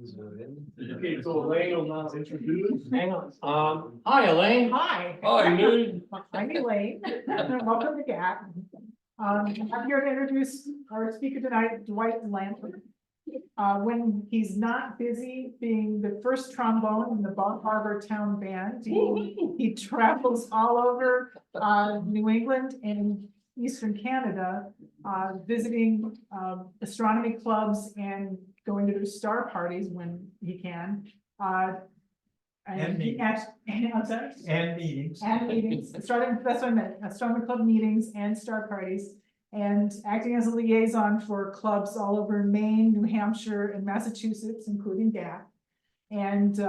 Okay, so Elaine will now introduce. Hang on. Hi, Elaine. Hi. Hi, Elaine. I'm Elaine. Welcome to GAAC. I'm here to introduce our speaker tonight, Dwight Lanpher. When he's not busy being the first trombone in the Bar Harbor Town Band, he travels all over New England and Eastern Canada, visiting astronomy clubs and going to their star parties when he can. And meetings. Starting, that's what I meant, astronomy club meetings and star parties, and acting as a liaison for clubs all over Maine, New Hampshire, and Massachusetts, including GAAC. And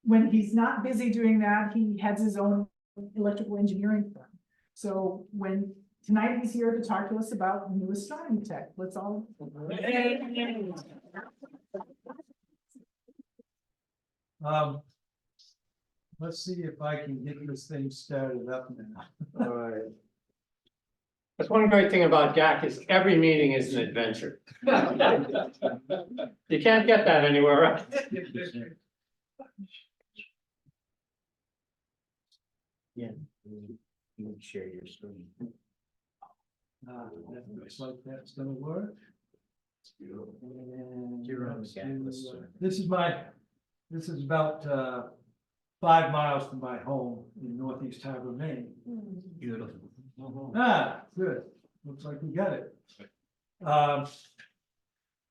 when he's not busy doing that, he heads his own electrical engineering firm. So tonight he's here to talk to us about new astronomy tech. Let's all. Let's see if I can get this thing started up now. All right. That's one great thing about GAAC is every meeting is an adventure. You can't get that anywhere else. Yeah, you can share your screen. That looks like that's gonna work. And You're on the GAAC list, sir. this is about 5 miles from my home in Northeast Harbor, Maine. Beautiful. Ah, good. Looks like we got it. I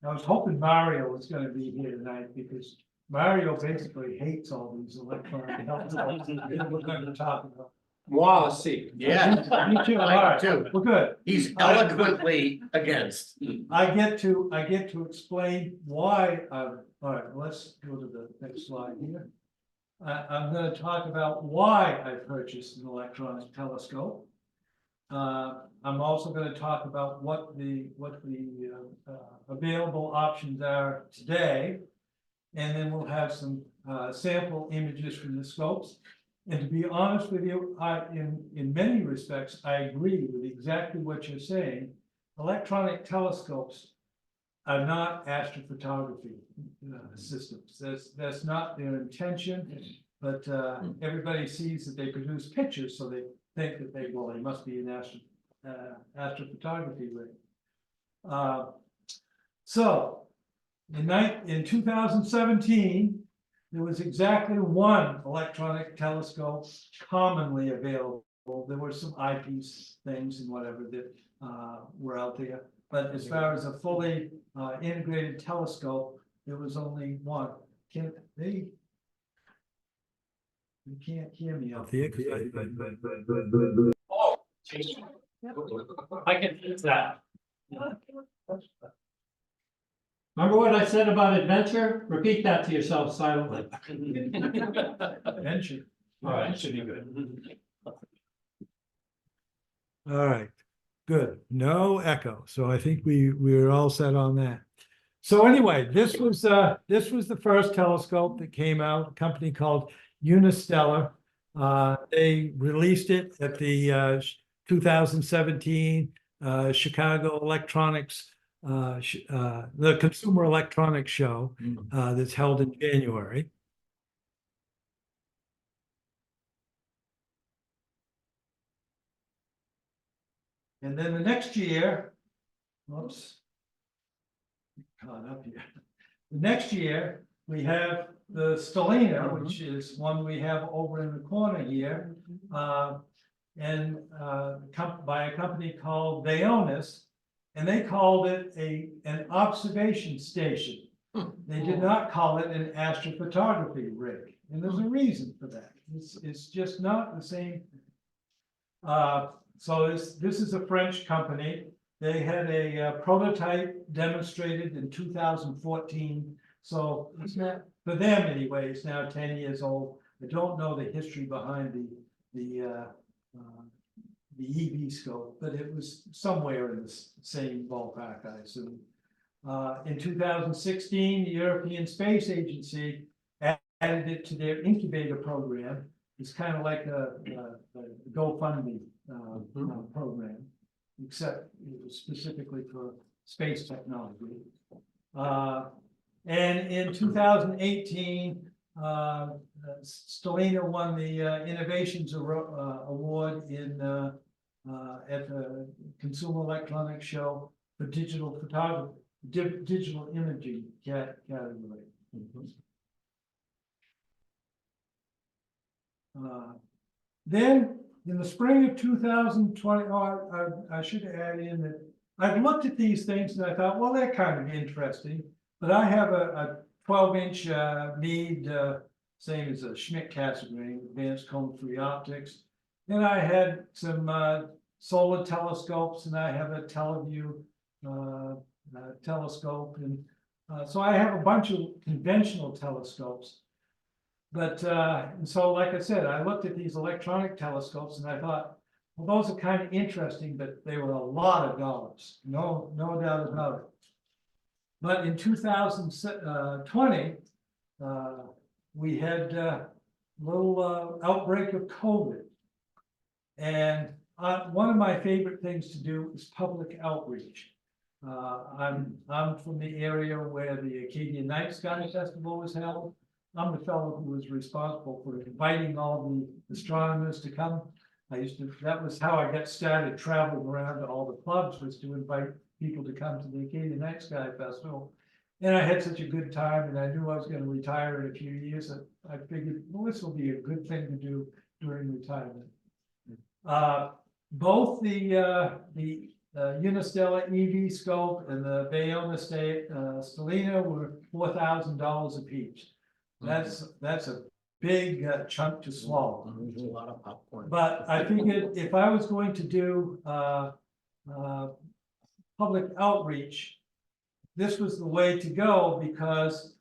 was hoping Mario was gonna be here tonight because Mario basically hates all these electronic health laws that we're going to talk about. Moi aussi. Yeah, Me too. All I right, too. well, good. He's eloquently against. I get to explain why. All right, let's go to the next slide here. I'm going to talk about why I purchased an electronic telescope. I'm also going to talk about what the available options are today, and then we'll have some sample images from the scopes. And to be honest with you, in many respects, I agree with exactly what you're saying. Electronic telescopes are not astrophotography systems. That's not their intention, but everybody sees that they produce pictures, so they think that they must be an astrophotography rig. So in 2017, there was exactly one electronic telescope commonly available. There were some eyepiece things and whatever that were out there, but as far as a fully integrated telescope, there was only one. They can't hear me out there. Oh, I can fix that. Remember what I said about adventure? Repeat that to yourself silently. Adventure. All right, should be good. All right, good. No echo. So I think we're all set on that. So anyway, this was the first telescope that came out, a company called Unistellar. They released it at the 2017 Chicago Electronics, the Consumer Electronics Show that's held in January. And then the next year, whoops, caught up here. The next year, we have the Stellina, which is one we have over in the corner here, and by a company called Vaonis, and they called it an observation station. They did not call it an astrophotography rig, and there's a reason for that. It's just not the same. So this is a French company. They had a prototype demonstrated in 2014. So it's not, for them anyway, it's now 10 years old. I don't know the history behind the EV scope, but it was somewhere in the same ballpark, I assume. In 2016, the European Space Agency added it to their incubator program. It's kind of like a GoFundMe program, except it was specifically for space technology. And in 2018, Stellina won the Innovations Award in at the Consumer Electronics Show for digital photography, digital imaging category. Then in the spring of 2020, I should add in that I've looked at these things and I thought, well, they're kind of interesting, but I have a 12-inch Meade, same as a Schmidt Cassegrain, advanced cone-free optics. Then I had some solar telescopes, and I have a Teleview telescope, and so I have a bunch of conventional telescopes. But and so, like I said, I looked at these electronic telescopes, and I thought, well, those are kind of interesting, but they were a lot of dollars. No doubt about it. But in 2020, we had a little outbreak of COVID. And one of my favorite things to do is public outreach. I'm from the area where the Acadian Night Sky Festival was held. I'm the fellow who was responsible for inviting all the astronomers to come. That was how I got started traveling around to all the clubs, was to invite people to come to the Acadian Night Sky Festival. And I had such a good time, and I knew I was going to retire in a few years. I figured, well, this will be a good thing to do during retirement. Both the Unistellar EV scope and the Bayona Stellina were $4,000 a piece. That's a big chunk to swallow. There's a lot of popcorn. But I figured if I was going to do public outreach, this was the way to go, because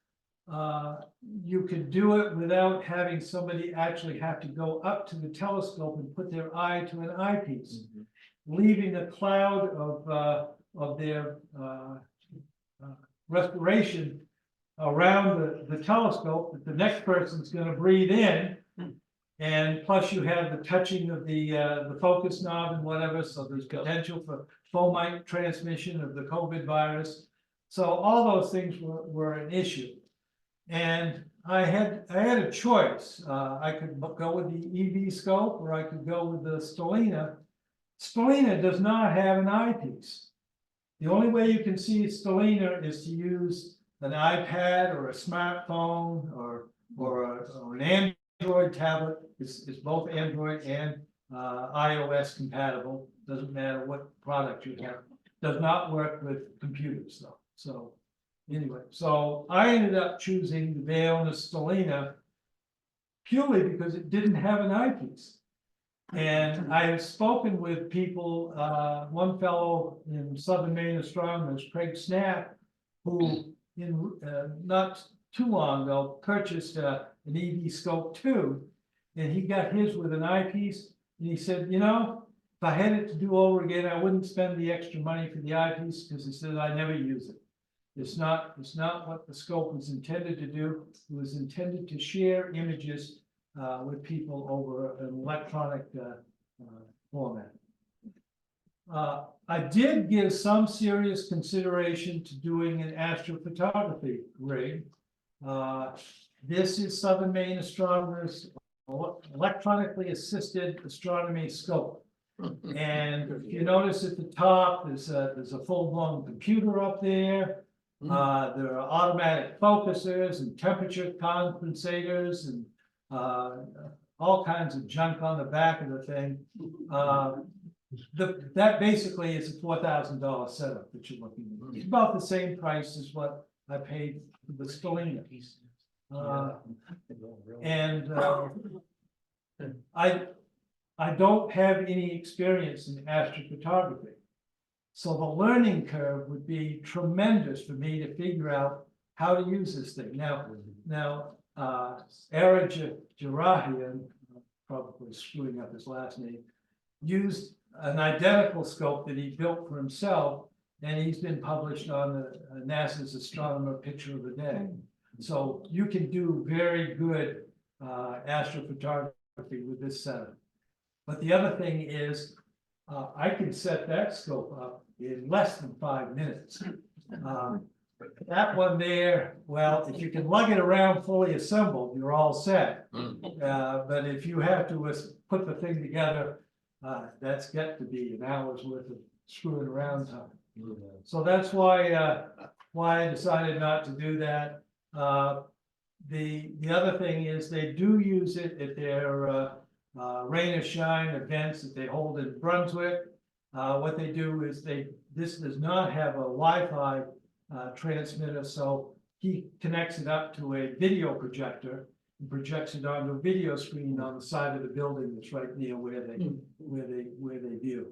you could do it without having somebody actually have to go up to the telescope and put their eye to an eyepiece, leaving a cloud of their respiration around the telescope that the next person's going to breathe in. And plus you have the touching of the focus knob and whatever, so there's potential for fomite transmission of the COVID virus. So all those things were an issue. And I had a choice. I could go with the EV scope, or I could go with the Stellina. Stellina does not have an eyepiece. The only way you can see Stellina is to use an iPad or a smartphone or an Android tablet. It's both Android and iOS compatible. Doesn't matter what product you have. Does not work with computers though. So anyway, so I ended up choosing the Bayona Stellina purely because it didn't have an eyepiece. And I have spoken with people, one fellow in Southern Maine astronomers, Craig Snap, who in not too long ago purchased an EV scope too, and he got his with an eyepiece, and he said, you know, if I had it to do over again, I wouldn't spend the extra money for the eyepiece, because he said I never use it. It's not what the scope was intended to do. It was intended to share images with people over an electronic format. I did give some serious consideration to doing an astrophotography rig. This is Southern Maine Astronomers electronically assisted astronomy scope. And if you notice at the top, there's a full-blown computer up there. There are automatic focusers and temperature compensators and all kinds of junk on the back of the thing. That basically is a $4,000 setup that you're looking at. It's about the same price as what I paid for the Stellina. I don't have any experience in astrophotography. So the learning curve would be tremendous for me to figure out how to use this thing. Now, Ara Jarahian, probably screwing up his last name, used an identical scope that he built for himself, and he's been published on NASA's Astronomer Picture of the Day. So you can do very good astrophotography with this setup. But the other thing is, I can set that scope up in less than 5 minutes. that one there, well, if you can lug it around fully assembled, you're all set. But if you have to put the thing together, that's got to be an hour's worth of screwing around time. So that's why I decided not to do that. The other thing is they do use it at their rain or shine events that they hold in Brunswick. What they do is this does not have a Wi-Fi transmitter, so he connects it up to a video projector and projects it onto a video screen on the side of the building that's right near where they view.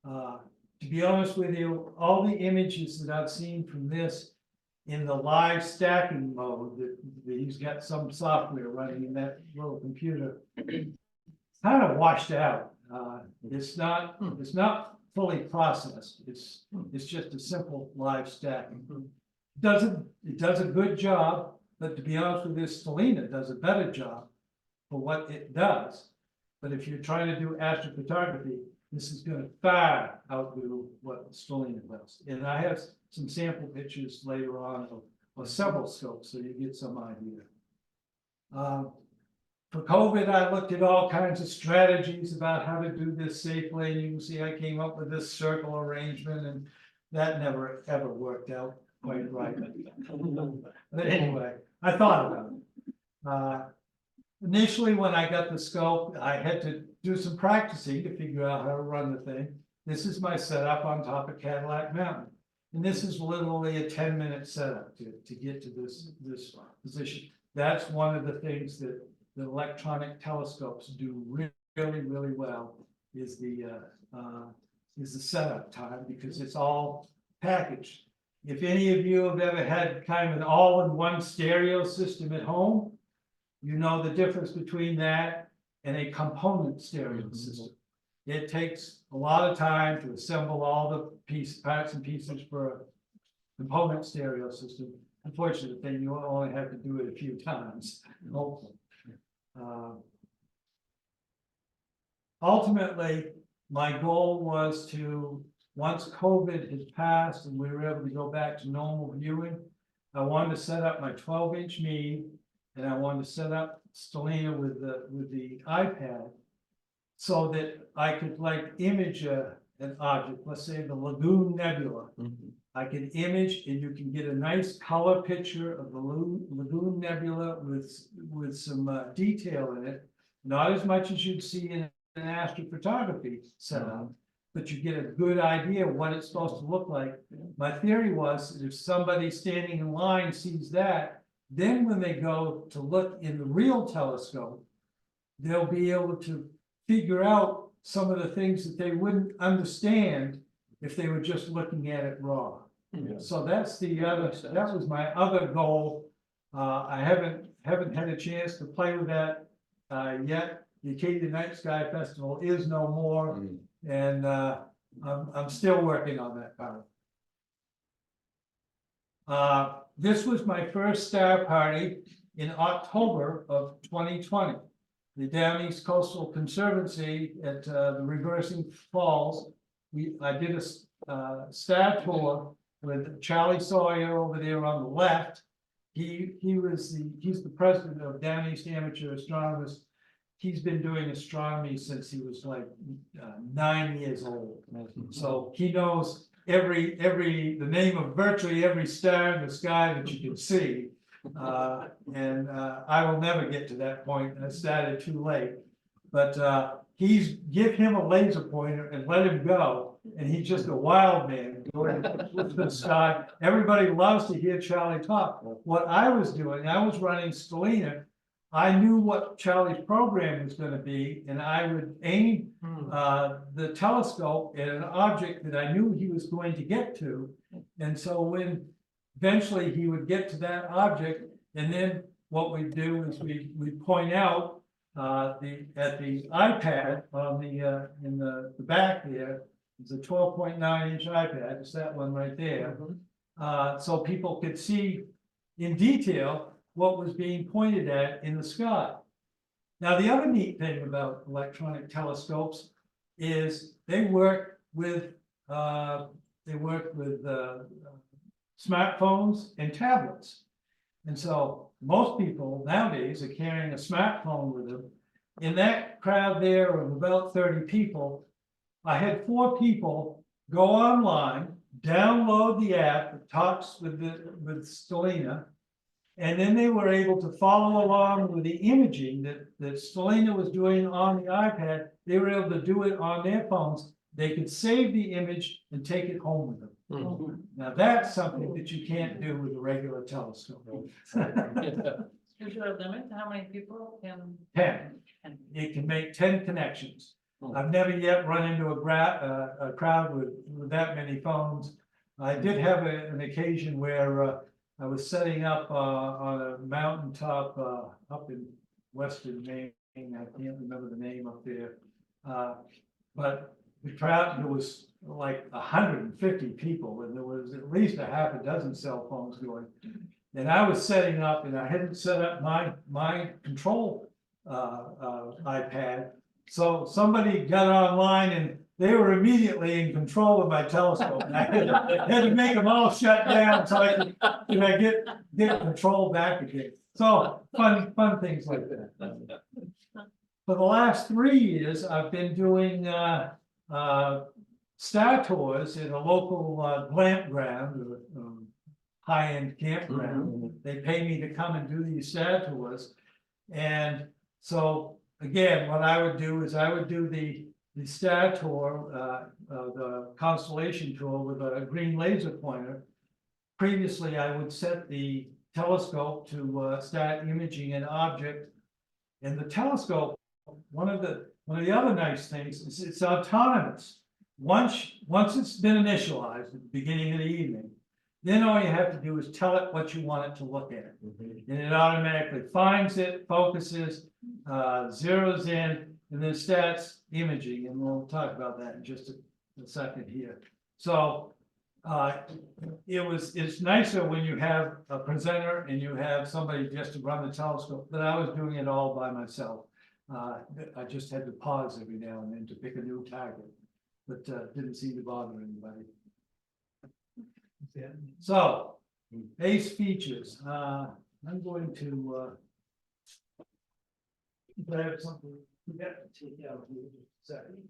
To be honest with you, all the images that I've seen from this in the live stacking mode that he's got some software running in that little computer, kind of washed out. It's not fully processed. It's just a simple live stacking. It does a good job, but to be honest with you, Stellina does a better job for what it does. But if you're trying to do astrophotography, this is going to far outdo what Stellina does. And I have some sample pictures later on of several scopes, so you get some idea. For COVID, I looked at all kinds of strategies about how to do this safely. And you can see I came up with this circle arrangement, and that never ever worked out quite right. But anyway, I thought about it. Initially, when I got the scope, I had to do some practicing to figure out how to run the thing. This is my setup on top of Cadillac Mountain. And this is literally a 10-minute setup to get to this position. That's one of the things that the electronic telescopes do really well is the setup time, because it's all packaged. If any of you have ever had kind of an all-in-one stereo system at home, you know the difference between that and a component stereo system. It takes a lot of time to assemble all the parts and pieces for a component stereo system. Unfortunately, you only have to do it a few times, hopefully. Ultimately, my goal was to, once COVID had passed and we were able to go back to normal viewing, I wanted to set up my 12-inch Meade, and I wanted to set up Stellina with the iPad, so that I could like image an object, let's say the Lagoon Nebula. I can image, and you can get a nice color picture of the Lagoon Nebula with some detail in it. Not as much as you'd see in an astrophotography setup, but you get a good idea of what it's supposed to look like. My theory was that if somebody standing in line sees that, then when they go to look in the real telescope, they'll be able to figure out some of the things that they wouldn't understand if they were just looking at it raw. So that's that was my other goal. I haven't had a chance to play with that yet. The Acadia Night Sky Festival is no more, and I'm still working on that part. This was my first star party in October of 2020. The Down East Coastal Conservancy at the Reversing Falls. I did a star tour with Charlie Sawyer over there on the left. He's the president of Down East Amateur Astronomers. He's been doing astronomy since he was like 9 years old. So he knows the name of virtually every star in the sky that you can see. And I will never get to that point. I started too late. But give him a laser pointer and let him go. And he's just a wild man going with the sky. Everybody loves to hear Charlie talk. What I was doing, I was running Stellina. I knew what Charlie's program was going to be, and I would aim the telescope at an object that I knew he was going to get to. And so when eventually he would get to that object, and then what we'd do is we'd point out at the iPad on in the back there. It's a 12.9-inch iPad. It's that one right there. So people could see in detail what was being pointed at in the sky. Now, the other neat thing about electronic telescopes is they work with smartphones and tablets. And so most people nowadays are carrying a smartphone with them. In that crowd there of about 30 people, I had 4 people go online, download the app that talks with Stellina, and then they were able to follow along with the imaging that Stellina was doing on the iPad. They were able to do it on their phones. They could save the image and take it home with them. Mhm. Now, that's something that you can't do with a regular telescope. Is there a limit to how many people can? 10. It can make 10 connections. Hmm. I've never yet run into a crowd with that many phones. I did have an occasion where I was setting up on a mountaintop up in western Maine. I can't remember the name up there. But the crowd, there was like 150 people, and there was at least a half a dozen cell phones going. And I was setting up, and I hadn't set up my control iPad. So somebody got online and they were immediately in control of my telescope. And I had to make them all shut down so I could, get control back again. So fun things like that. For the last 3 years, I've been doing star tours in a local campground, high-end campground. They pay me to come and do these star tours. And so, again, what I would do is I would do the star tour, the constellation tour with a green laser pointer. Previously, I would set the telescope to start imaging an object. And the telescope, one of the other nice things is it's autonomous. Once it's been initialized at the beginning of the evening, then all you have to do is tell it what you want it to look at. And it automatically finds it, focuses, zeroes in, and then starts imaging. And we'll talk about that in just a second here. So it's nicer when you have a presenter and you have somebody just to run the telescope, but I was doing it all by myself. I just had to pause every now and then to pick a new target, but didn't seem to bother anybody. So, base features. I'm going to grab something to take out here in just a second.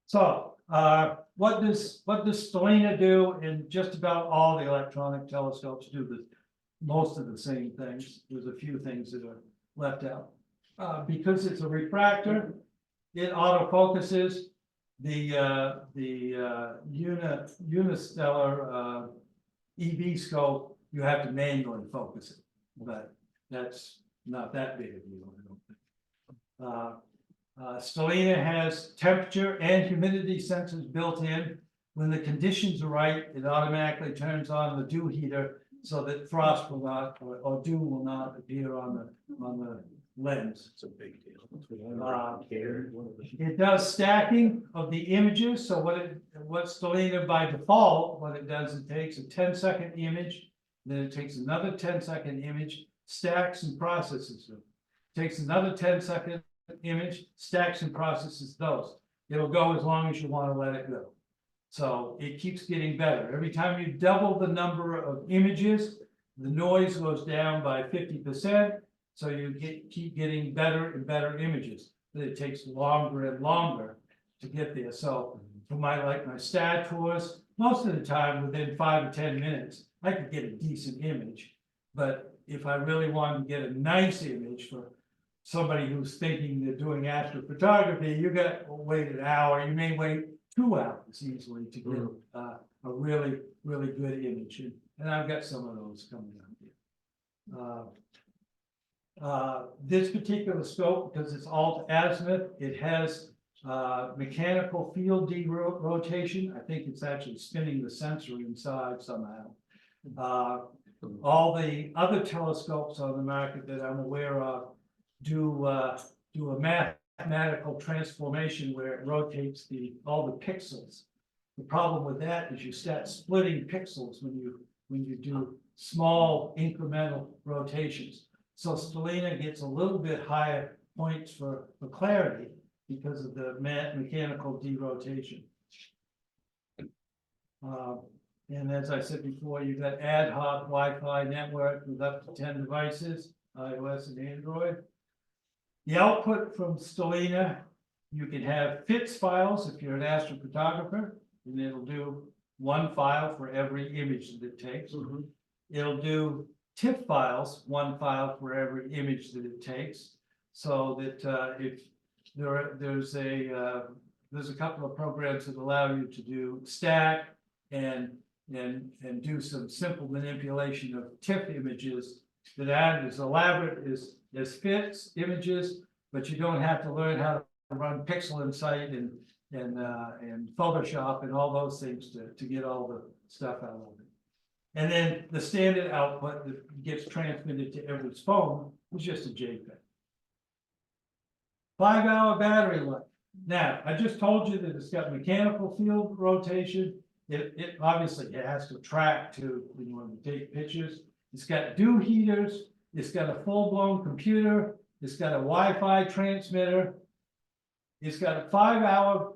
So, what does Stellina do? And just about all the electronic telescopes do most of the same things. There's a few things that are left out. Because it's a refractor, it autofocuses the unistellar EV scope. You have to manually focus it, but that's not that big a deal, I don't think. Stellina has temperature and humidity sensors built in. When the conditions are right, it automatically turns on the dew heater so that frost will not, or dew will not appear on the lens. It's a big deal. It does stacking of the images. So what Stellina by default, what it does, it takes a 10-second image, then it takes another 10-second image, stacks and processes them. Takes another 10-second image, stacks and processes those. It'll go as long as you want to let it go. So it keeps getting better. Every time you double the number of images, the noise goes down by 50%. So you keep getting better and better images. But it takes longer and longer to get there. So for my star tours, most of the time within 5 to 10 minutes, I could get a decent image. But if I really wanted to get a nice image for somebody who's thinking they're doing astrophotography, you got to wait an hour. You may wait 2 hours easily to get a really, really good image. And I've got some of those coming up here. This particular scope, because it's alt azimuth, it has mechanical field derotation. I think it's actually spinning the sensor inside somehow. All the other telescopes on the market that I'm aware of do a mathematical transformation where it rotates all the pixels The problem with that is you start splitting pixels when you do small incremental rotations. So Stellina gets a little bit higher points for clarity because of the mechanical derotation. And as I said before, you've got ad hoc Wi-Fi network with up to 10 devices, iOS and Android. The output from Stellina, you can have FITS files if you're an astrophotographer, and it'll do one file for every image that it takes. It'll do TIFF files, one file for every image that it takes. So that if there's a couple of programs that allow you to do stack and do some simple manipulation of TIFF images that aren't as elaborate as FITS images, but you don't have to learn how to run Pixel Insight and Photoshop and all those things to get all the stuff out of it. And then the standard output that gets transmitted to every phone is just a JPEG. 5-hour battery life. Now, I just told you that it's got mechanical field rotation. It obviously has to track to when you want to take pictures. It's got dew heaters. It's got a full-blown computer. It's got a Wi-Fi transmitter. It's got a 5-hour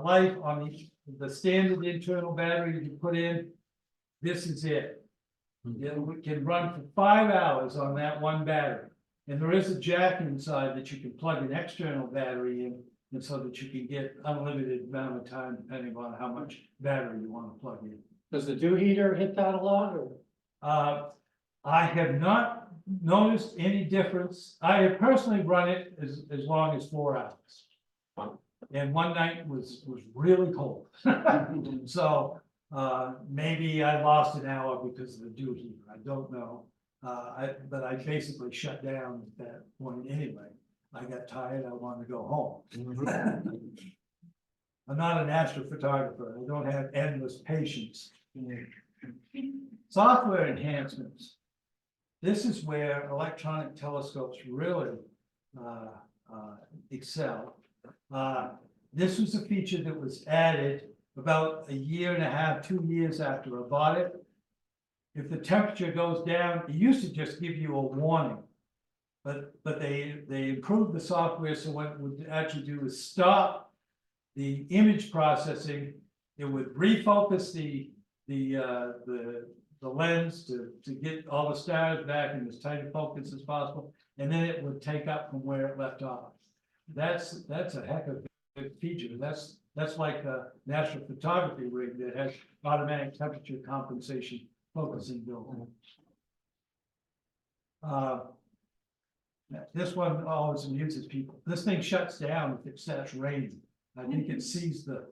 life on the standard internal battery that you put in. This is it. It can run for 5 hours on that one battery. And there is a jack inside that you can plug an external battery in, and so that you can get unlimited amount of time depending on how much battery you want to plug in. Does the dew heater hit that a lot, or? I have not noticed any difference. I have personally run it as long as 4 hours. And one night was really cold. So maybe I lost an hour because of the dew heater. I don't know. But I basically shut down at that point anyway. I got tired. I wanted to go home. I'm not an astrophotographer. I don't have endless patience. Software enhancements. This is where electronic telescopes really excel. This was a feature that was added about 1.5 years, 2 years after I bought it. If the temperature goes down, it used to just give you a warning. But they improved the software, so what it would actually do is stop the image processing. It would refocus the lens to get all the stars back in as tight a focus as possible, and then it would take up from where it left off. That's a heck of a feature. That's like a national photography rig that has automatic temperature compensation focusing built in. This one always amuses people. This thing shuts down if it starts raining. I think it sees the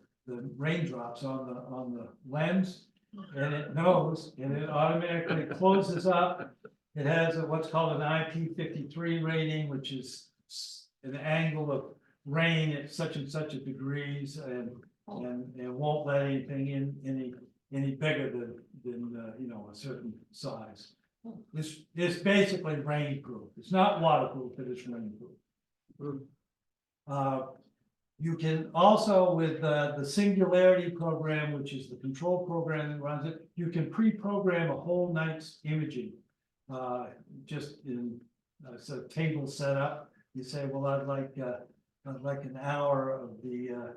raindrops on the lens, and it knows, and it automatically closes up. It has what's called an IP53 rating, which is an angle of rain at such and such a degrees, and won't let anything in any bigger than a certain size. It's basically rainproof. It's not waterproof, but it's rainproof. You can also, with the Singularity program, which is the control program that runs it, you can pre-program a whole night's imaging. Just in a table set up. You say, well, I'd like an hour of the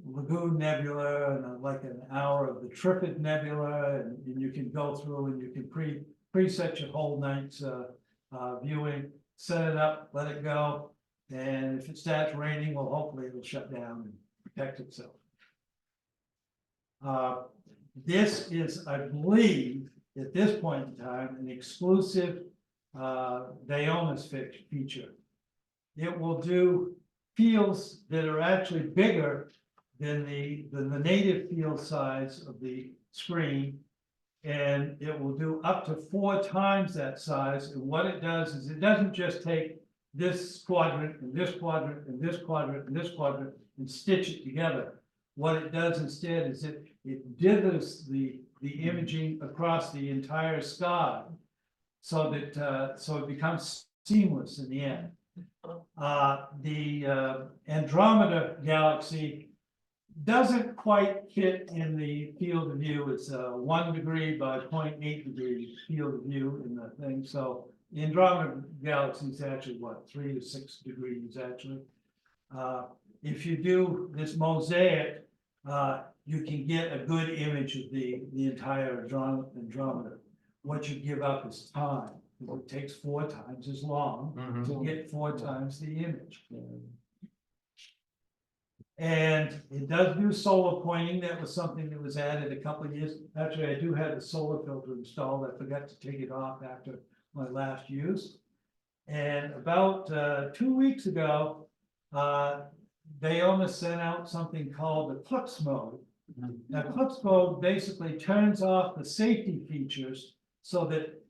Lagoon Nebula, and I'd like an hour of the Trifid Nebula, and you can go through and you can preset your whole night's viewing, set it up, let it go, and if it starts raining, well, hopefully it'll shut down and protect itself. This is, I believe, at this point in time, an exclusive Vaonis feature. It will do fields that are actually bigger than the native field size of the screen, and it will do up to 4 times that size. And what it does is it doesn't just take this quadrant and this quadrant and this quadrant and this quadrant and stitch it together. What it does instead is it dithers the imaging across the entire sky, so that so it becomes seamless in the end. The Andromeda galaxy doesn't quite fit in the field of view. It's a 1 degree by 0.8 degree field of view in the thing. So the Andromeda galaxy is actually what, 3 to 6 degrees actually. If you do this mosaic, you can get a good image of the entire Andromeda. What you give up is time. It takes 4 times as long to get 4 times the image. And it does do solar pointing. That was something that was added a couple of years. Actually, I do have the solar filter installed. I forgot to take it off after my last use. And about 2 weeks ago, they almost sent out something called eclipse mode. Now, eclipse mode basically turns off the safety features so that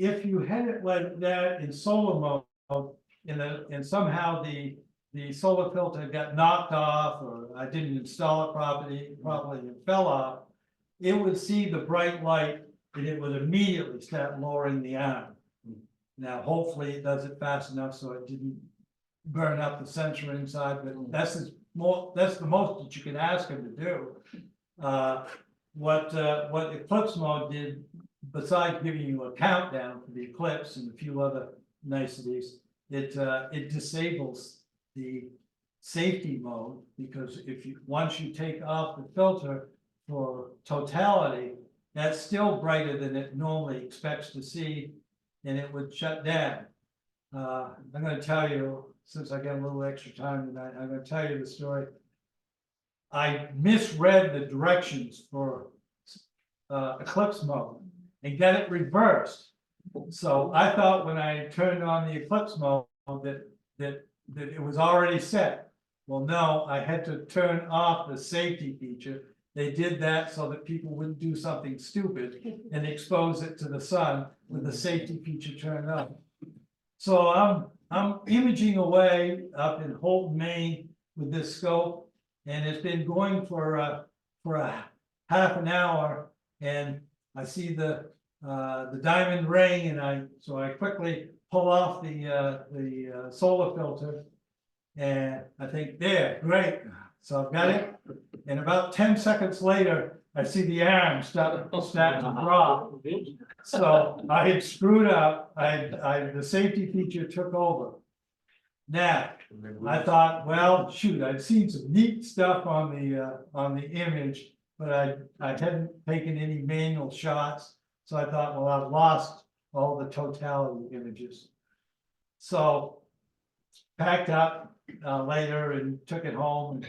if you had it like that in solar mode, and somehow the solar filter got knocked off, or I didn't install it properly and it fell off, it would see the bright light and it would immediately start lowering the arm. Now, hopefully it does it fast enough so it didn't burn up the sensor inside, but that's the most that you can ask him to do. What eclipse mode did, besides giving you a countdown for the eclipse and a few other niceties, it disables the safety mode, because once you take off the filter for totality, that's still brighter than it normally expects to see, and it would shut down. I'm going to tell you, since I got a little extra time tonight, I'm going to tell you the story. I misread the directions for eclipse mode and got it reversed. So I thought when I turned on the eclipse mode that it was already set. Well, no, I had to turn off the safety feature. They did that so that people wouldn't do something stupid and expose it to the sun with the safety feature turned on. So I'm imaging away up in Holton, Maine with this scope, and it's been going for a half an hour, and I see the diamond ring, and so I quickly pull off the solar filter, and I think, there, great. So I've got it, and about 10 seconds later, I see the arm start to drop. So I had screwed up. The safety feature took over. Now, I thought, well, shoot, I'd seen some neat stuff on the image, but I hadn't taken any manual shots. So I thought, well, I've lost all the totality images. So packed up later and took it home and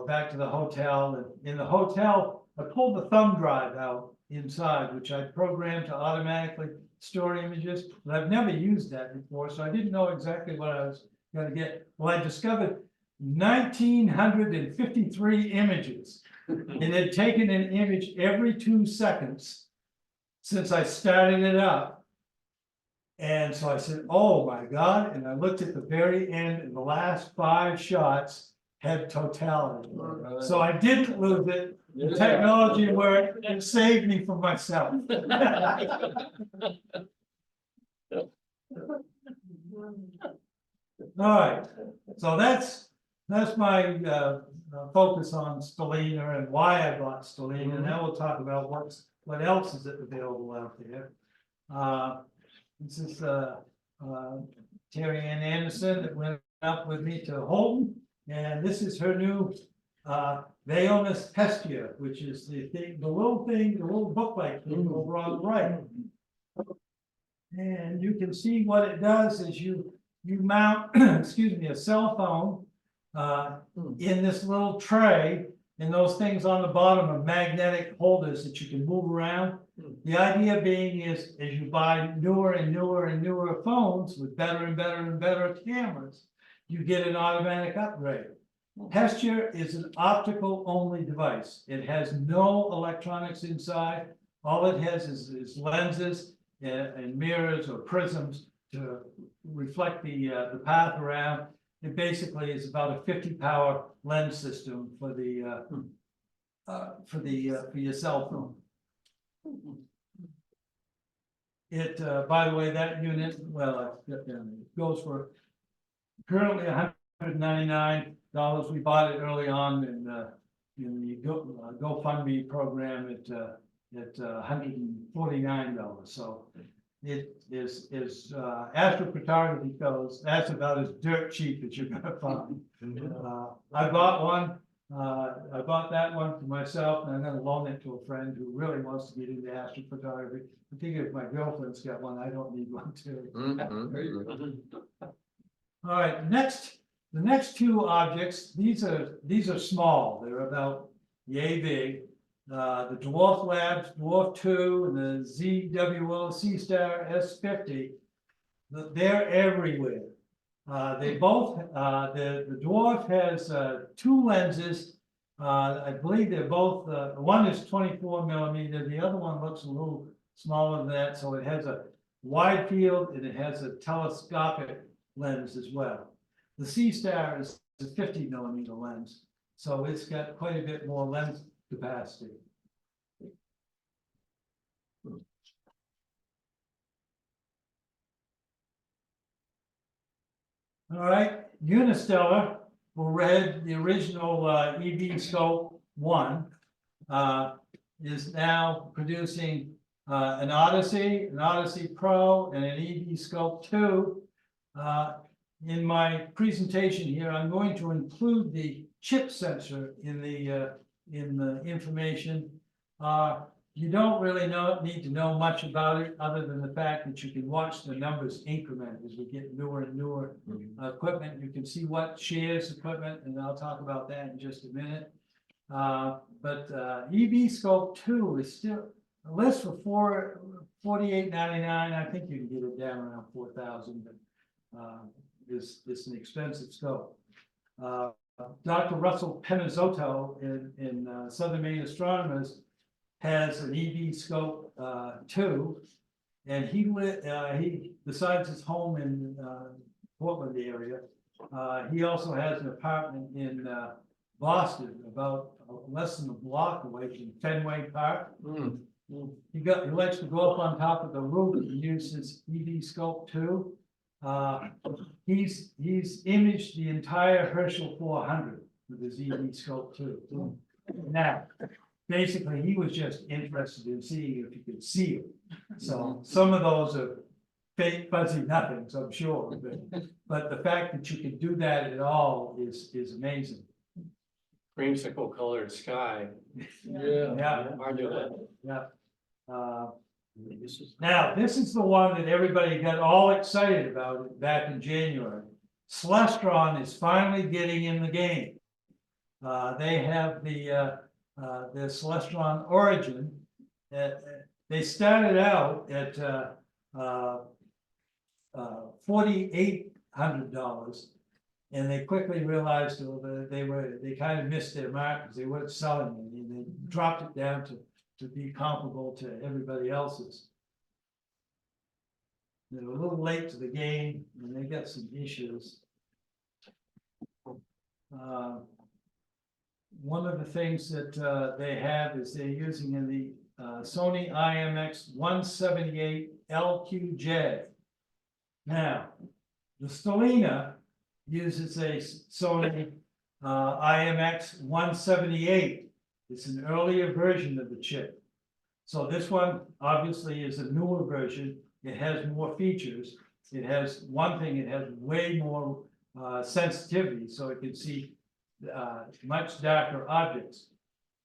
back to the hotel. And in the hotel, I pulled the thumb drive out inside, which I programmed to automatically store images, but I've never used that before, so I didn't know exactly what I was going to get. Well, I discovered 1,953 images. It had taken an image every 2 seconds since I started it up. And so I said, oh my God. And I looked at the very end, and the last 5 shots had totality. So I didn't lose it. The technology worked. It saved me from myself. All right. So that's my focus on Stellina and why I bought Stellina. And now we'll talk about what else is available out there. This is Terry Ann Anderson that went up with me to Holton, and this is her new Vaonis Hestia, which is the little book-like thing over on the right. And you can see what it does is you mount, excuse me, a cell phone in this little tray, and those things on the bottom are magnetic holders that you can move around. The idea being is, as you buy newer and newer and newer phones with better and better and better cameras, you get an automatic upgrade. Hestia is an optical only device. It has no electronics inside. All it has is lenses and mirrors or prisms to reflect the path around. It basically is about a 50 power lens system for your cell phone. It, by the way, that unit, well, it goes for currently $199. We bought it early on in the GoFundMe program at $149. So it is astrophotography goes, that's about as dirt cheap as you're gonna find. I bought one. I bought that one for myself, and I'm gonna loan it to a friend who really wants to get into astrophotography. I think if my girlfriend's got one, I don't need one too. All right, the next two objects, these are small. They're about yay big. The Dwarf Labs, Dwarf 2, and the ZWO C-Star S50, they're everywhere. They both, the Dwarf has 2 lenses. I believe they're both, one is 24 millimeter, the other one looks a little smaller than that, so it has a wide field and it has a telescopic lens as well. The C-Star is a 50 millimeter lens, so it's got quite a bit more lens capacity. All right, Unistellar, who read the original EV Scope 1, is now producing an Odyssey Pro, and an EV Scope 2. In my presentation here, I'm going to include the chip sensor in the information. You don't really need to know much about it, other than the fact that you can watch the numbers increment as we get newer and newer equipment. You can see what shares equipment, and I'll talk about that in just a minute. But EV Scope 2 is still a list for $48.99. I think you can get it down around 4,000, but it's an expensive scope. Dr. Russell Penizzotto in Southern Maine Astronomers has an EV Scope 2, and he besides his home in Portland area, he also has an apartment in Boston, about less than a block away from Fenway Park. He likes to go up on top of the roof and use his EV Scope 2. He's imaged the entire Herschel 400 with his EV Scope 2. Now, basically, he was just interested in seeing if he could see it. So some of those are fake fuzzy nothings, I'm sure, but the fact that you can do that at all is amazing. Creamsicle colored sky. Yeah. Yeah. Now, this is the one that everybody got all excited about back in January. Celestron is finally getting in the game. They have the Celestron Origin. They started out at $4,800, and they quickly realized they kind of missed their mark because they weren't selling it, and they dropped it down to be comparable to everybody else's. They're a little late to the game, and they got some issues. One of the things that they have is they're using in the Sony IMX 178 LQJ. Now, the Stellina uses a Sony IMX 178. It's an earlier version of the chip. So this one obviously is a newer version. It has more features. It has one thing, it has way more sensitivity, so it can see much darker objects.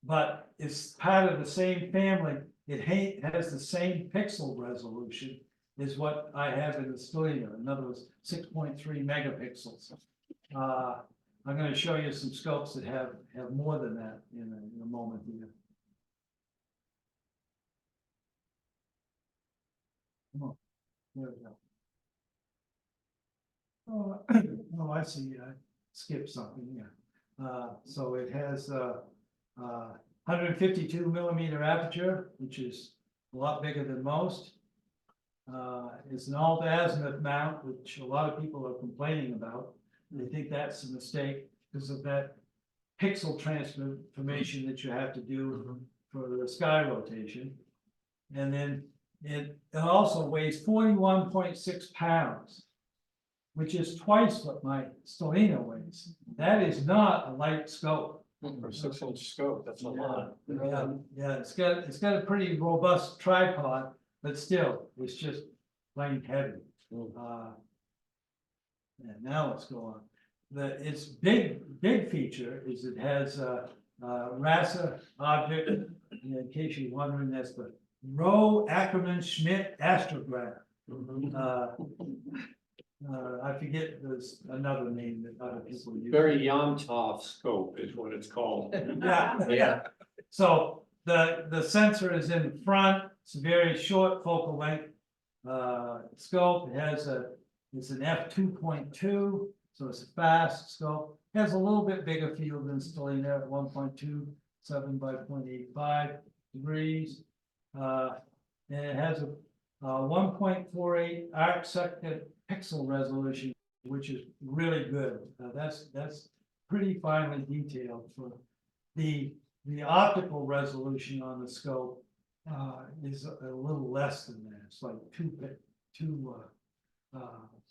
But it's part of the same family. It has the same pixel resolution as what I have in the Stellina. In other words, 6.3 megapixels. I'm going to show you some scopes that have more than that in a moment here. Come on, there we go. Oh, I see. I skipped something here. So it has 152 millimeter aperture, which is a lot bigger than most. It's an alt-azimuth mount, which a lot of people are complaining about. They think that's a mistake because of that pixel transformation that you have to do for the sky rotation. And then it also weighs 41.6 pounds, which is twice what my Stellina weighs. That is not a light scope. For a 6-inch scope, that's a lot. Yeah, it's got a pretty robust tripod, but still, it's just plain heavy. And now let's go on. Its big feature is it has a RASA object, in case you're wondering, that's the Rowe Ackerman Schmidt astrograph. I forget, there's another name that other people use. Very Yom Tov scope is what it's called. Yeah. So the sensor is in the front, it's a very short focal length scope. It has it's an f2.2, so it's a fast scope. It has a little bit bigger field than Stellina at 1.27 by 0.85 degrees. And it has a 1.48 arc second pixel resolution, which is really good. That's pretty finely detailed. For the optical resolution on the scope is a little less than that. It's like two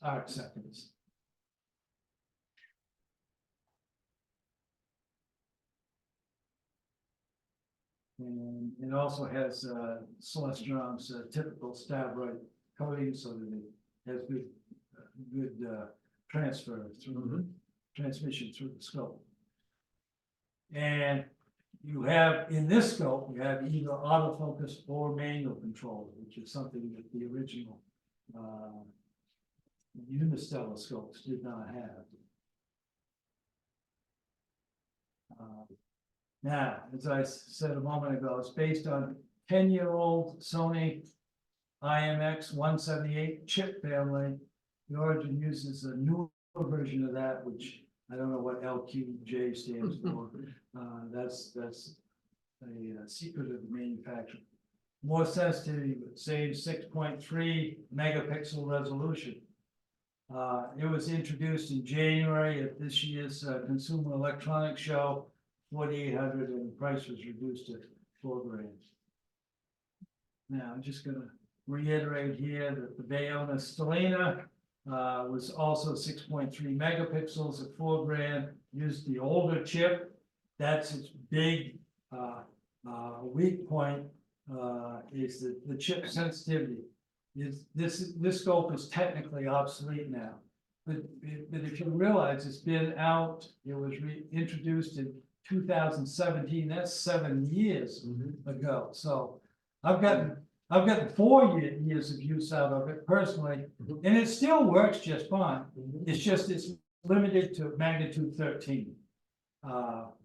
arc seconds. And it also has Celestron's typical Stavrite coating, so that it has good transfer through transmission through the scope. And you have in this scope, you have either autofocus or manual control, which is something that the original unistellar scopes did not have. Now, as I said a moment ago, it's based on 10-year-old Sony IMX-178 chip family. The Origin uses a newer version of that, which I don't know what LQJ stands for. That's a secret of the manufacturer. More sensitivity, but same 6.3 megapixel resolution. It was introduced in January at this year's Consumer Electronics Show, 4,800, and the price was reduced to $4,000. Now, I'm just gonna reiterate here that the Bayona Stellina was also 6.3 megapixels at $4,000, used the older chip. That's its big weak point, is the chip sensitivity. This scope is technically obsolete now. But if you realize it's been out, it was reintroduced in 2017, that's 7 years ago. So I've gotten 4 years of use out of it personally, and it still works just fine. It's limited to magnitude 13.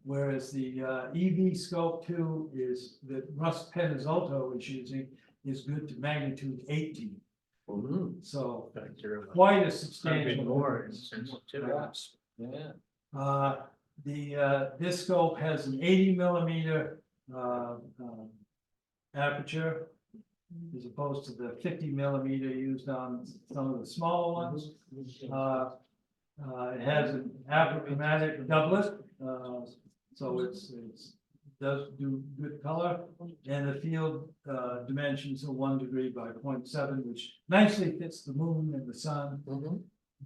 Whereas the EV scope 2 is that Russ Pennizotto is using is good to magnitude 18. So quite a substantial more difference. Yeah. This scope has an 80 millimeter aperture, as opposed to the 50 millimeter used on some of the smaller ones. It has an achromatic doublet, so it does do good color, and the field dimensions are 1 degree by 0.7, which nicely fits the moon and the sun.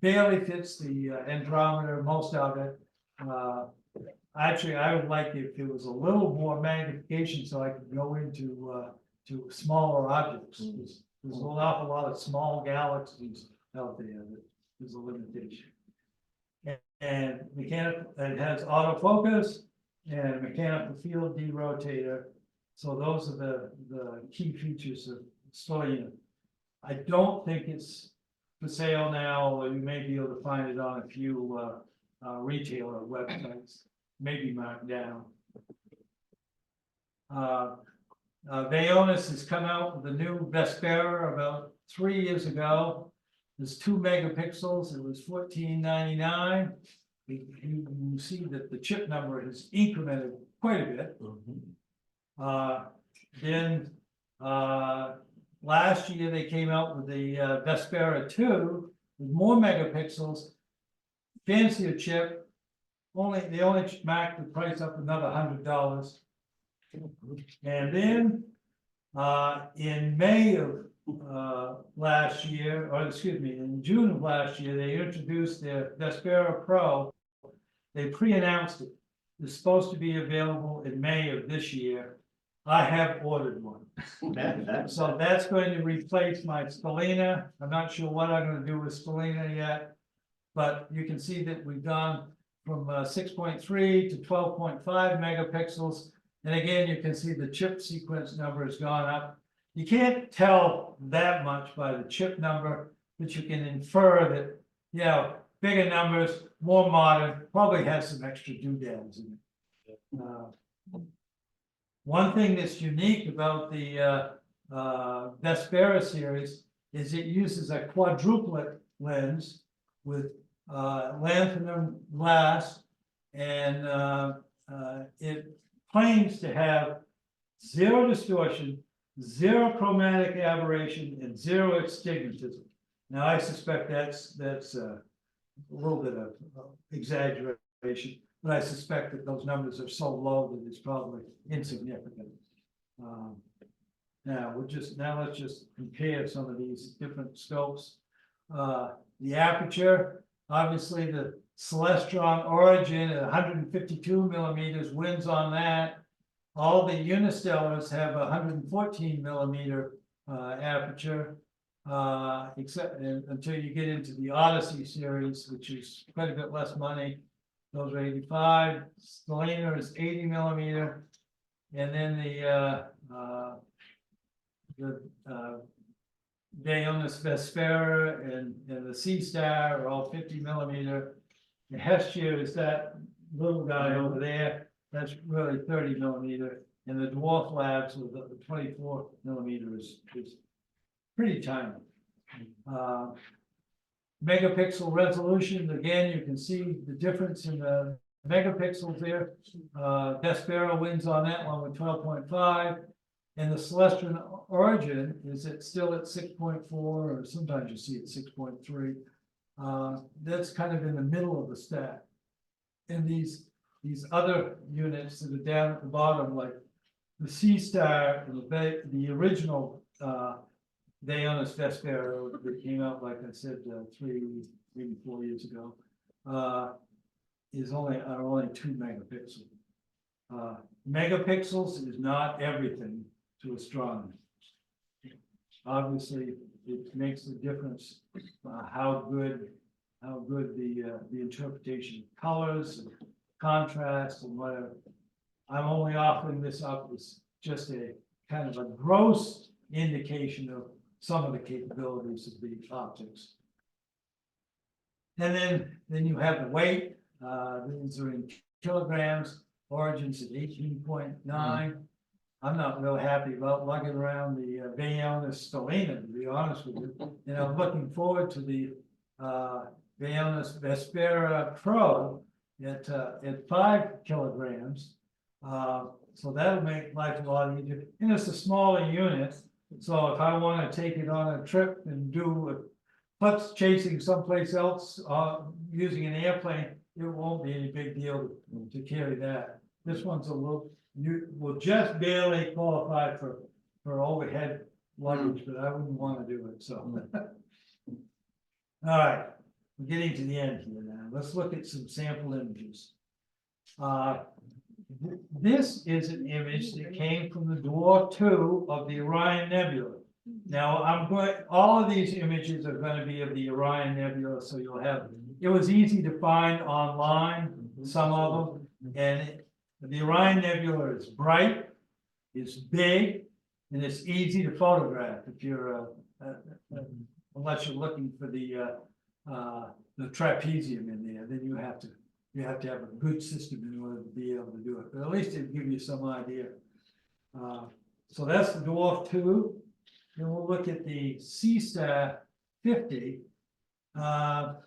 Barely fits the Andromeda, most of it. Actually, I would like if it was a little more magnification, so I could go into to smaller objects. There's an awful lot of small galaxies out there that is a limitation. And mechanical, it has autofocus and mechanical field derotator. So those are the key features of Stellina. I don't think it's for sale now, or you may be able to find it on a few retailer websites, maybe marked down. Vaonis has come out with a new Vespera about 3 years ago. There's 2 megapixels. It was $14.99. You see that the chip number has incremented quite a bit. Then last year they came out with the Vespera 2 with more megapixels, fancier chip. They only marked the price up another $100. And then in May of last year, or excuse me, in June of last year, they introduced their Vespera Pro. They pre-announced it. is supposed to be available in May of this year. I have ordered one. So that's going to replace my Stellina. I'm not sure what I'm gonna do with Stellina yet. But you can see that we've gone from 6.3 to 12.5 megapixels. And again, you can see the chip sequence number has gone up. You can't tell that much by the chip number, but you can infer that, you know, bigger numbers, more modern, probably has some extra doodads in it. One thing that's unique about the Vespera series is it uses a quadruplet lens with lanthanum glass, and it claims to have zero distortion, zero chromatic aberration, and zero astigmatism. Now, I suspect that's a little bit of exaggeration, but I suspect that those numbers are so low that it's probably insignificant. Now let's just compare some of these different scopes. The aperture, obviously the Celestron Origin at 152 millimeters wins on that. All the Unistellars have 114 millimeter aperture, except until you get into the Odyssey series, which is quite a bit less money. Those are 85. Stellina is 80 millimeter, and then the Daeonis Vespera and the Sea Star are all 50 millimeter. The Hestia is that little guy over there. That's really 30 millimeter. And the Dwarf Labs with the 24 millimeter is pretty tiny. Megapixel resolution, again, you can see the difference in the megapixels there. Vespera wins on that one with 12.5. And the Celestron Origin is still at 6.4, or sometimes you see it 6.3. That's kind of in the middle of the stack. And these other units that are down at the bottom, like the Sea Star and the original Daeonis Vespera that came out, like I said, 3, maybe 4 years ago, are only 2 megapixels. Megapixels is not everything to astronomy. Obviously, it makes a difference how good the interpretation of colors, and contrast, and whatever. I'm only offering this up as just a kind of a gross indication of some of the capabilities of the optics. And then you have the weight. These are in kilograms. Origins at 18.9. I'm not real happy about lugging around the Daeonis Stellina, to be honest with you. And I'm looking forward to the Daeonis Vespera Pro at 5 kilograms. So that'll make life a lot easier. And it's a smaller unit. So if I want to take it on a trip and do eclipse chasing someplace else using an airplane, it won't be any big deal to carry that. This one's a little, you will just barely qualify for overhead luggage, but I wouldn't want to do it, so. All right, we're getting to the end here now. Let's look at some sample images. This is an image that came from the Dwarf 2 of the Orion Nebula. Now, all of these images are going to be of the Orion Nebula, so you'll have, it was easy to find online, some of them, and the Orion Nebula is bright, it's big, and it's easy to photograph if you're, unless you're looking for the trapezium in there, then you have to have a good system in order to be able to do it, but at least it'll give you some idea. So that's the Dwarf 2. Then we'll look at the Sea Star 50. I'm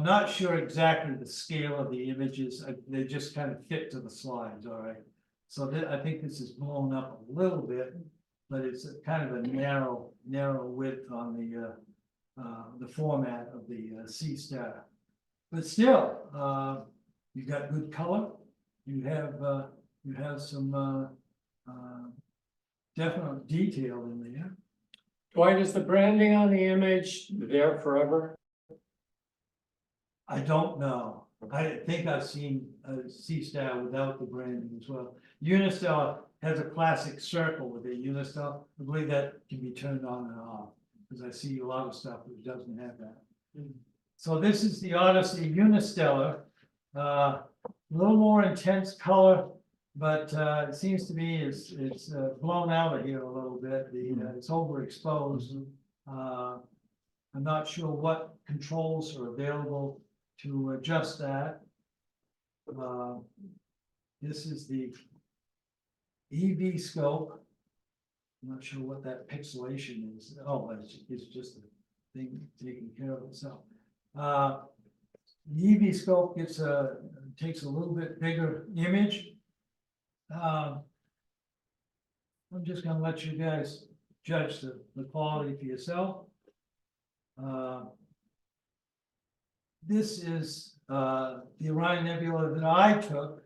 not sure exactly the scale of the images. They just kind of fit to the slides, all right. So I think this is blown up a little bit, but it's kind of a narrow width on the format of the Sea Star. But still, you've got good color. You have some definite detail in there. Dwight, is the branding on the image there forever? I don't know. I think I've seen a C-Star without the branding as well. Unistar has a classic circle with a Unistar. I believe that can be turned on and off, because I see a lot of stuff that doesn't have that. So this is the Odyssey Unistellar. A little more intense color, but it seems to me it's blown out of here a little bit. It's overexposed. I'm not sure what controls are available to adjust that. This is the EV scope. I'm not sure what that pixelation is. Oh, it's just a thing taking care of itself. The EV scope takes a little bit bigger image. I'm just gonna let you guys judge the quality for yourself. This is the Orion Nebula that I took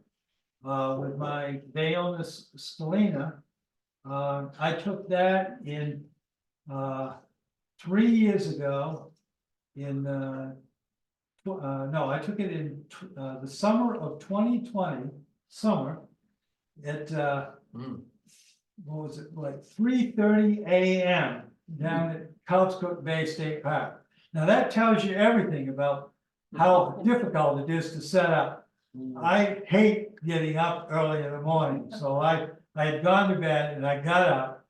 with my Vaonis Stellina. I took that in 3 years ago no, I took it in the summer of 2020, at what was it, like 3:30 a.m. down at Cook Bay State Park. Now that tells you everything about how difficult it is to set up. I hate getting up early in the morning, so I had gone to bed and I got up,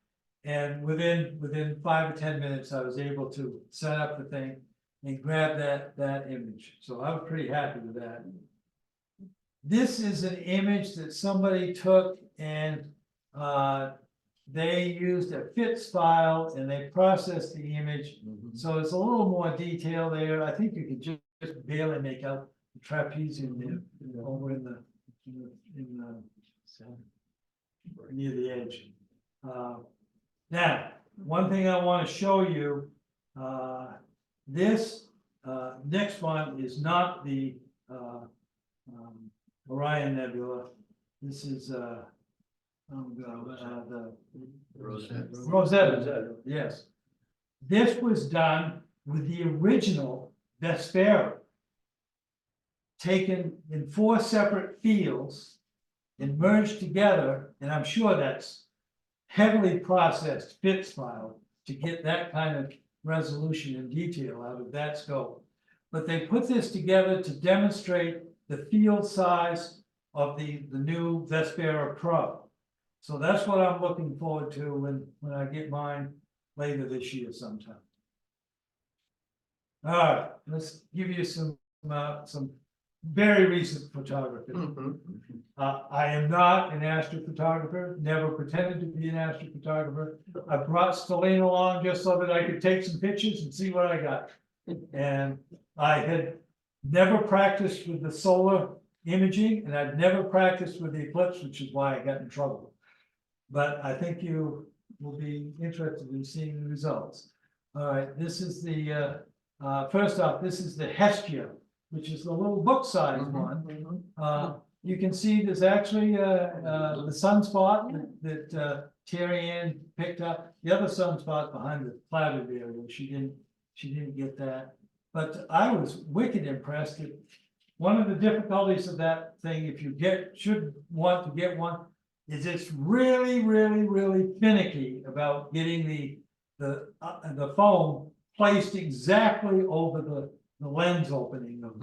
and within 5 or 10 minutes, I was able to set up the thing and grab that image. So I was pretty happy with that. This is an image that somebody took and they used a FITS file and they processed the image. So it's a little more detail there. I think you could just barely make out the trapezium there over in the near the edge. Now, one thing I want to show you, this next one is not the Orion Nebula. This is the Rosetta. Yes. This was done with the original Vespera, taken in 4 separate fields and merged together, and I'm sure that's heavily processed FITS file to get that kind of resolution and detail out of that scope. But they put this together to demonstrate the field size of the new Vespera Pro. So that's what I'm looking forward to when I get mine later this year sometime. All right, let's give you some very recent photography. I am not an astrophotographer, never pretended to be an astrophotographer. I brought Stellina along just so that I could take some pictures and see what I got. And I had never practiced with the solar imaging, and I've never practiced with the eclipse, which is why I got in trouble. But I think you will be interested in seeing the results. All right, this is the, first off, this is the Hestia, which is the little book-sized one. You can see there's actually the sunspot that Terry Ann picked up. The other sunspot behind the clouded area, she didn't get that. But I was wicked impressed. One of the difficulties of that thing, if you should want to get one, is it's really, really, really finicky about getting the foam placed exactly over the lens opening of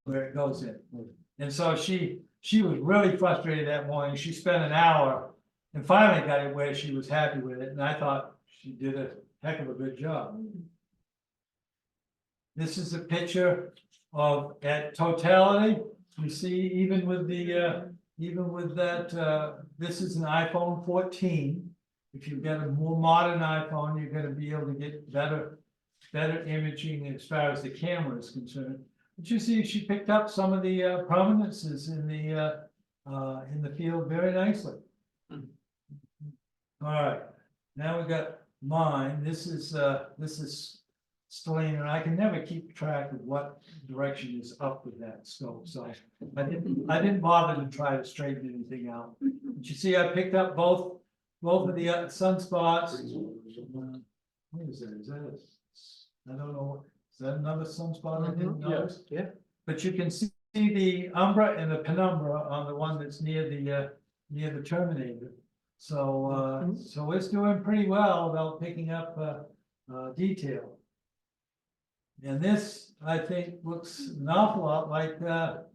where it goes in. And so she was really frustrated that morning. She spent an hour and finally got it where she was happy with it. And I thought she did a heck of a good job. This is a picture of at totality. You see, even with that, this is an iPhone 14. If you've got a more modern iPhone, you're going to be able to get better imaging as far as the camera is concerned. But you see, she picked up some of the prominences in the field very nicely. All right, now we got mine. This is Stellina, and I can never keep track of what direction is up with that scope, so I didn't bother to try to straighten anything out. But you see, I picked up both of the sunspots. What is that? Is that I don't know. Is that another sunspot I didn't notice? Yeah. But you can see the umbra and the penumbra on the one that's near the terminator. So, so it's doing pretty well about picking up, detail. And this, I think, looks an awful lot like, the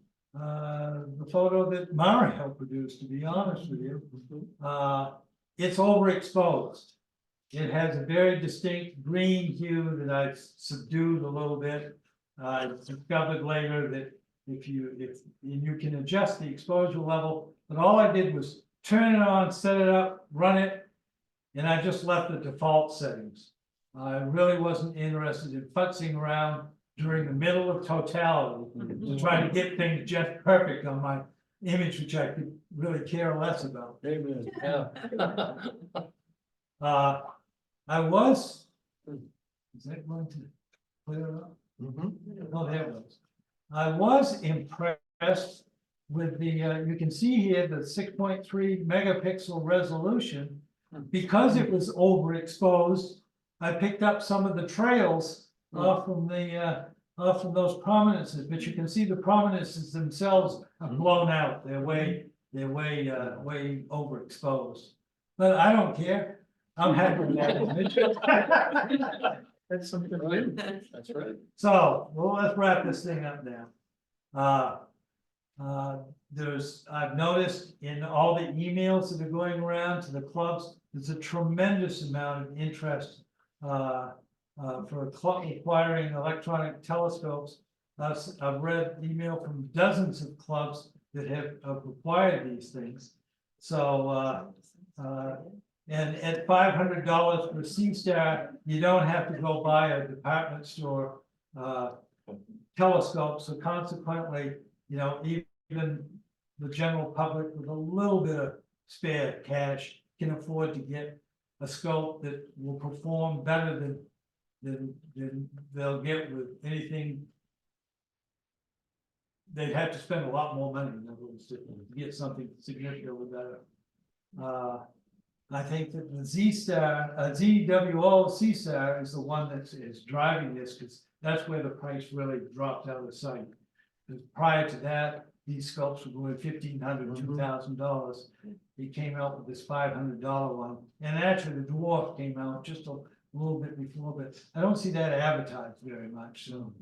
photo that Mario produced, to be honest with you. It's overexposed. It has a very distinct green hue that I've subdued a little bit. I discovered later that if you can adjust the exposure level, but all I did was turn it on, set it up, run it, and I just left the default settings. I really wasn't interested in futzing around during the middle of totality to try to get things just perfect on my image, which I could really care less about. Amen. Yeah. I was. Is that going to clear up? Mhm. Oh, there it was. I was impressed with the, you can see here the 6.3 megapixel resolution. Because it was overexposed, I picked up some of the trails off from those prominences, but you can see the prominences themselves are blown out. They're way overexposed. But I don't care. I'm happy with that image. That's something new. That's right. So, well, let's wrap this thing up now. I've noticed in all the emails that are going around to the clubs, there's a tremendous amount of interest for acquiring electronic telescopes. I've read email from dozens of clubs that have acquired these things. So, and at $500 for C-Star, you don't have to go buy a department store telescope. So consequently, you know, even the general public with a little bit of spare cash can afford to get a scope that will perform better than they'll get with anything. They'd have to spend a lot more money in other words to get something significantly better. I think that the ZWO C-Star is the one that is driving this because that's where the price really dropped out of sight. Because prior to that, these scopes were going $1,500, $2,000. He came out with this $500 one, and actually the dwarf came out just a little bit before, but I don't see that advertised very much. So,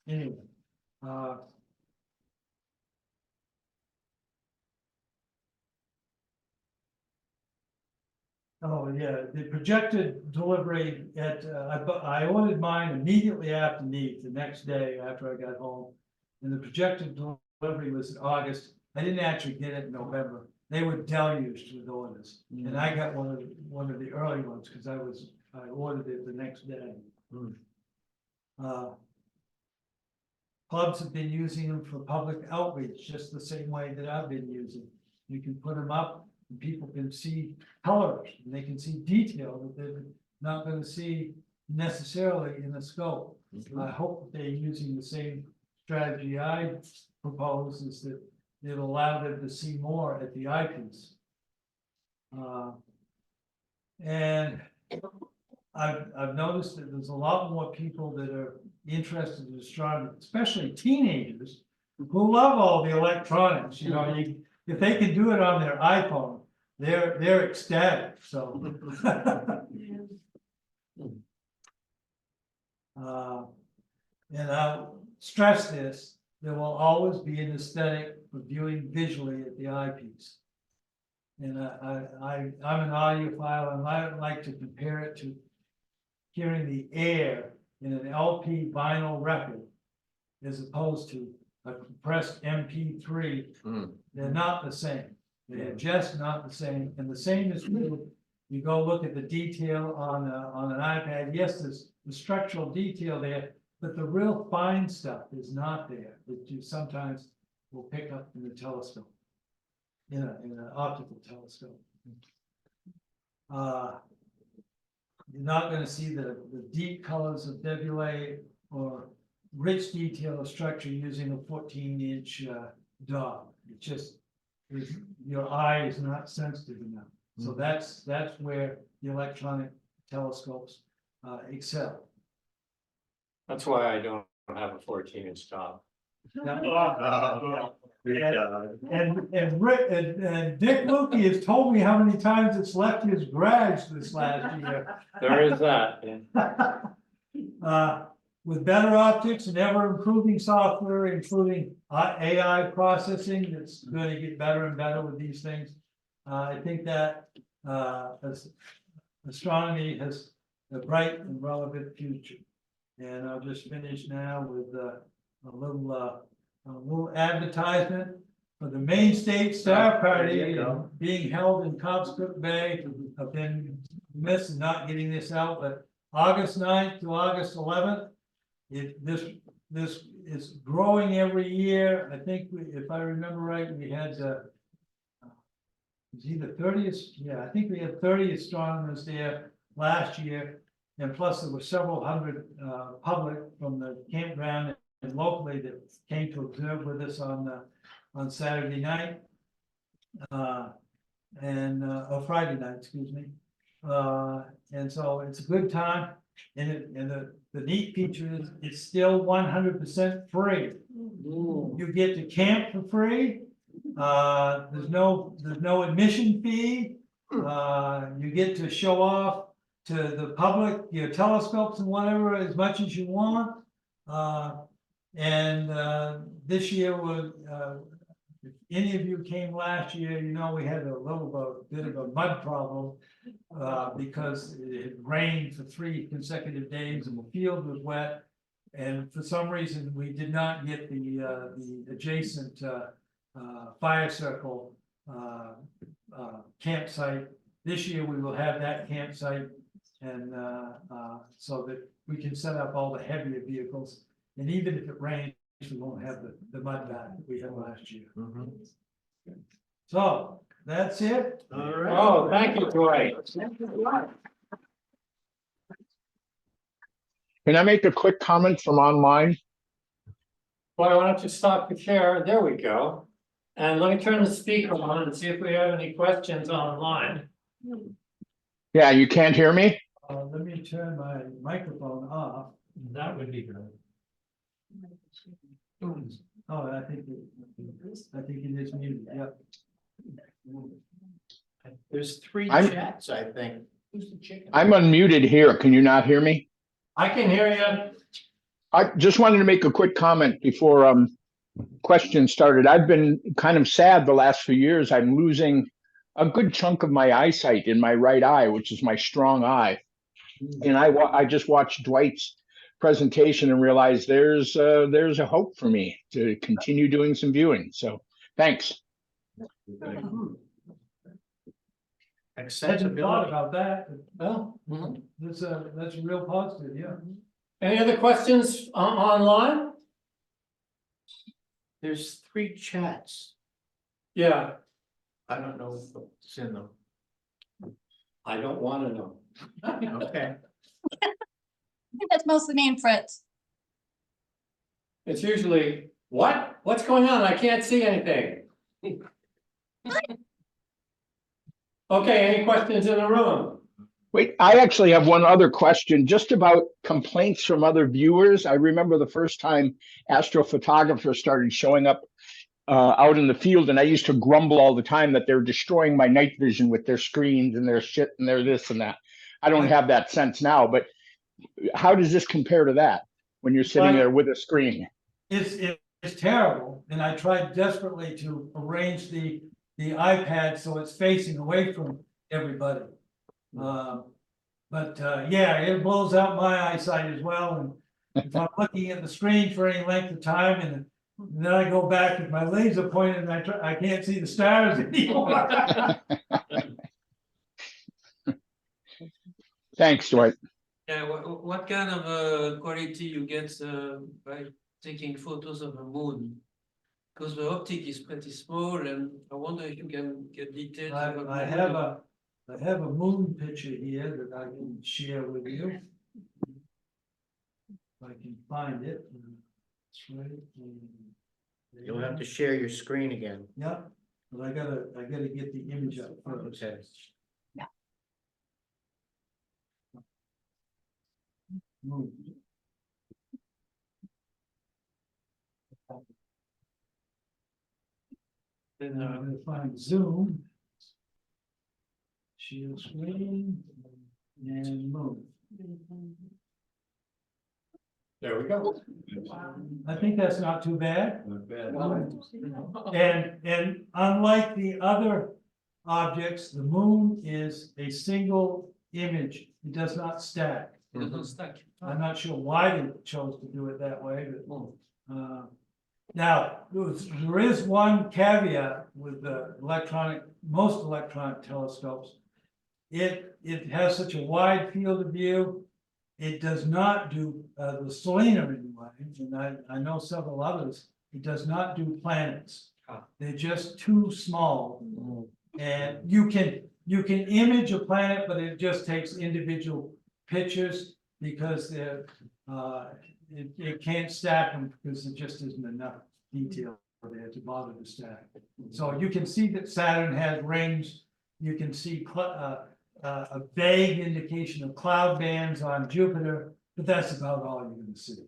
anyway. Oh, yeah, the projected delivery at, I ordered mine immediately after need, the next day after I got home. And the projected delivery was in August. I didn't actually get it in November. They were deluged with orders. And I got one of the early ones because I ordered it the next day. Clubs have been using them for public outreach, just the same way that I've been using. You can put them up and people can see colors and they can see detail that they're not going to see necessarily in the scope. I hope that they're using the same strategy I propose, is that it'll allow them to see more at the eyepiece. And I've noticed that there's a lot more people that are interested in astronomy, especially teenagers who love all the electronics. You know, if they can do it on their iPhone, they're ecstatic. So, and I'll stress this: there will always be an aesthetic for viewing visually at the eyepiece. And I'm an audiophile, and I like to compare it to hearing the air in an LP vinyl record, as opposed to a compressed MP3. They're not the same. They're just not the same. And the same is true. You go look at the detail on an iPad. Yes, there's the structural detail there, but the real fine stuff is not there, that you sometimes will pick up in the telescope, in an optical telescope. You're not going to see the deep colors of nebulae or rich detail of structure using a 14-inch dot. It just your eye is not sensitive enough. So that's where the electronic telescopes excel. That's why I don't have a 14-inch top. And Dick Lukey has told me how many times it's left his garage this last year. There is that. With better optics and ever improving software, including AI processing, that's going to get better and better with these things. I think that astronomy has a bright and relevant future. And I'll just finish now with a little advertisement for the Main State Star Party being held in Cobscook Bay. I've been missing not getting this out, but August 9th to August 11th. This is growing every year. I think if I remember right, we had it was either 30th, yeah, I think we had 30 astronomers there last year. And plus there were several hundred public from the campground and locally that came to observe with us on Saturday night. Or Friday night, excuse me. And so it's a good time. And the neat feature is it's still 100% free. You get to camp for free. There's no admission fee. You get to show off to the public your telescopes and whatever as much as you want. This year was if any of you came last year, you know we had a bit of a mud problem because it rained for 3 consecutive days and the field was wet. And for some reason, we did not get the adjacent fire circle campsite. This year, we will have that campsite, and so that we can set up all the heavier vehicles. And even if it rains, we won't have the mud back that we had last year. So that's it. All right. Oh, thank you, Dwight. Can I make a quick comment from online? Boy, why don't you stop the share? There we go. And let me turn the speaker on and see if we have any questions online. Yeah, you can't hear me? Let me turn my microphone off. That would be good. Oh, I think it is muted. Yep. There's 3 I'm- chats, I think. I'm unmuted here. Can you not hear me? I can hear you. I just wanted to make a quick comment before questions started. I've been kind of sad the last few years. I'm losing a good chunk of my eyesight in my right eye, which is my strong eye. And I just watched Dwight's presentation and realized there's a hope for me to continue doing some viewing. So thanks. Hadn't thought Accessibility. about that. Well, That's a real positive, yeah. any other questions online? There's 3 chats. Yeah, I don't know what's in them. I don't want to know. Okay. I think that's mostly me and Fritz. It's usually, what? What's going on? I can't see anything. Okay, any questions in the room? Wait, I actually have one other question just about complaints from other viewers. I remember the first time astrophotographers started showing up out in the field, and I used to grumble all the time that they're destroying my night vision with their screens and their shit and their this and that. I don't have that sense now, but how does this compare to that when you're sitting there with a screen? It's terrible, and I tried desperately to arrange the iPad so it's facing away from everybody. Yeah, it blows out my eyesight as well. And if I'm looking at the screen for any length of time, and then I go back with my laser pointed, and I can't see the stars anymore. Thanks, Dwight. Yeah, what kind of quality you get by taking photos of the moon? Because the optic is pretty small, and I wonder if you can get details. I have a moon picture here that I can share with you. If I can find it. It's right there. You'll have to share your screen again. Yep, but I gotta get the image up first. Okay. Moon. I'm gonna find Zoom. Share screen and move. There we go. I think that's not too bad. And unlike the other objects, the moon is a single image. It does not stack. It doesn't stack. I'm not sure why they chose to do it that way, but, now, there is one caveat with the most electronic telescopes. It has such a wide field of view. It does not do, the Selena anyway, and I know several others, it does not do planets. They're just too small. And you can image a planet, but it just takes individual pictures because they're, it can't stack them because there just isn't enough detail there to bother to stack. So you can see that Saturn has rings. You can see a vague indication of cloud bands on Jupiter, but that's about all you're gonna see.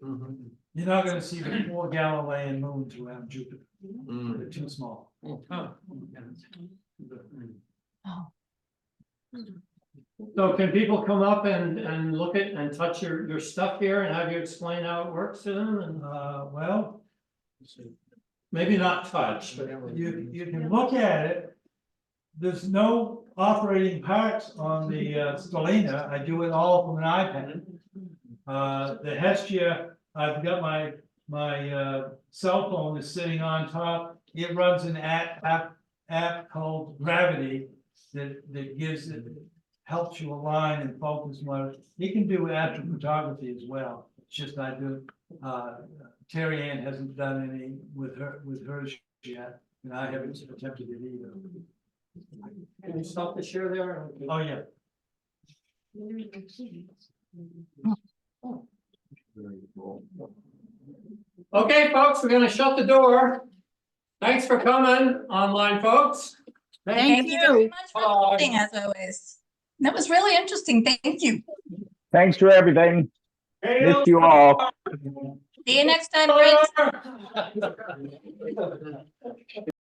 You're not gonna see the 4 Galilean moons around Jupiter. They're too small. So can people come up and look at and touch your stuff here and have you explain how it works to them and Well, maybe not touch, but. you can look at it. There's no operating parts on the Stellina. I do it all from an iPad. The Hestia, I've got my cell phone is sitting on top. It runs an app called Gravity that gives it, helps you align and focus more. You can do astrophotography as well. It's just I do. Terry Ann hasn't done any with hers yet, and I haven't attempted it either. Can you stop the share there? Oh, yeah. Okay, folks, we're gonna shut the door. Thanks for coming, online folks. Thank you very much for Bye. listening, as always. That was really interesting. Thank you. Thanks for everything. Miss you all. See you next time, friends.